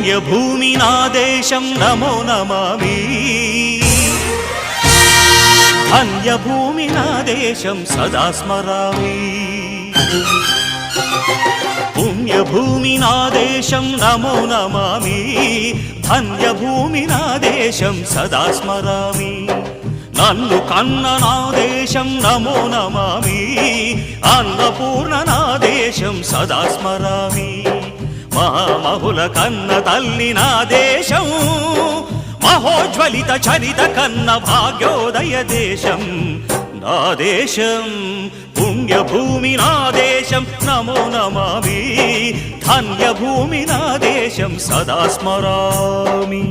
పుణ్యభూమి నా దేశం నమో నమామి ధన్యభూమి నా దేశం సదా స్మరామి పుణ్యభూమి నా దేశం నమో నమామి ధన్యభూమి నా దేశం సదా స్మరామి నన్ను కన్న నా దేశం నమో నమామి అన్నపూర్ణ నా దేశం సదా స్మరామి మహామహుల కన్న తల్లి నా దేశం మహోజ్వలిత చరిత కన్న భాగ్యోదయ దేశం నా దేశం పుణ్యభూమి నా దేశం నమో నమామి ధన్యభూమి నా దేశం సదా స్మరామి